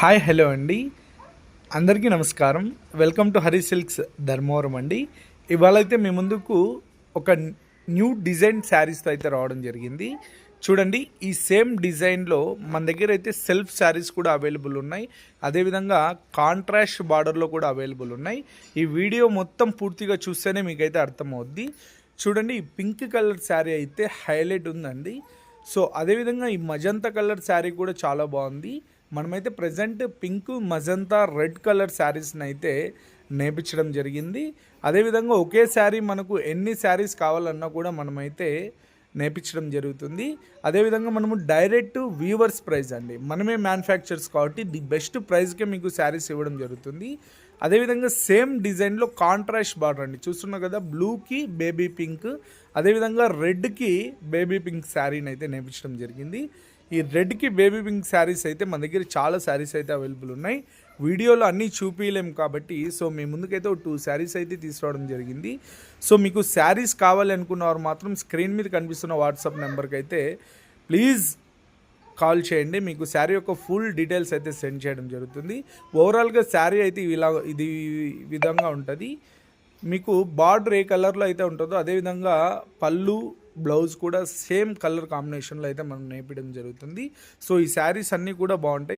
Hi hello అండి, అందరికీ నమస్కారం. Welcome to Hari silks Dharmavaram అండి. ఇవాళ అయితే మీ ముందుకు ఒక న్యూ డిజైన్ శారీస్తో అయితే రావడం జరిగింది. చూడండి, ఈ సేమ్ డిజైన్లో మన దగ్గర అయితే సెల్ఫ్ శారీస్ కూడా అవైలబుల్ ఉన్నాయి. అదేవిధంగా కాంట్రాస్ట్ బార్డర్లో కూడా అవైలబుల్ ఉన్నాయి. ఈ వీడియో మొత్తం పూర్తిగా చూస్తేనే మీకైతే అర్థమవుద్ది. చూడండి, ఈ పింక్ కలర్ శారీ అయితే హైలైట్ ఉందండి. సో అదేవిధంగా ఈ మజంతా కలర్ శారీ కూడా చాలా బాగుంది. మనమైతే present pink, magenta, red colour శారీస్ని అయితే నేర్పించడం జరిగింది. అదేవిధంగా ఒకే శారీ మనకు ఎన్ని శారీస్ కావాలన్నా కూడా మనమైతే నేర్పించడం జరుగుతుంది. అదేవిధంగా మనము డైరెక్ట్ వీవర్స్ ప్రైస్ అండి, మనమే మ్యానుఫ్యాక్చర్స్ కాబట్టి ది బెస్ట్ ప్రైస్కే మీకు శారీస్ ఇవ్వడం జరుగుతుంది. అదేవిధంగా సేమ్ డిజైన్లో కాంట్రాస్ట్ బార్డర్ అండి, చూస్తున్నాం కదా, బ్లూకి బేబీ పింక్, అదేవిధంగా రెడ్కి బేబీ పింక్ శారీని అయితే నేర్పించడం జరిగింది. ఈ రెడ్కి బేబీ పింక్ శారీస్ అయితే మన దగ్గర చాలా శారీస్ అయితే అవైలబుల్ ఉన్నాయి. వీడియోలో అన్నీ చూపించలేము కాబట్టి సో మీ ముందుకైతే ఒక 2 శారీస్ అయితే తీసుకురావడం జరిగింది. సో మీకు శారీస్ కావాలి అనుకున్నవారు మాత్రం స్క్రీన్ మీద కనిపిస్తున్న వాట్సాప్ నెంబర్కి అయితే ప్లీజ్ కాల్ చేయండి. మీకు శారీ యొక్క ఫుల్ డీటెయిల్స్ అయితే సెండ్ చేయడం జరుగుతుంది. ఓవరాల్గా శారీ అయితే ఇది విధంగా ఉంటుంది. మీకు బార్డర్ ఏ కలర్లో అయితే ఉంటుందో అదేవిధంగా పళ్ళు, బ్లౌజ్ కూడా సేమ్ కలర్ కాంబినేషన్లో అయితే మనం నేర్పించడం జరుగుతుంది. సో ఈ శారీస్ అన్నీ కూడా బాగుంటాయి.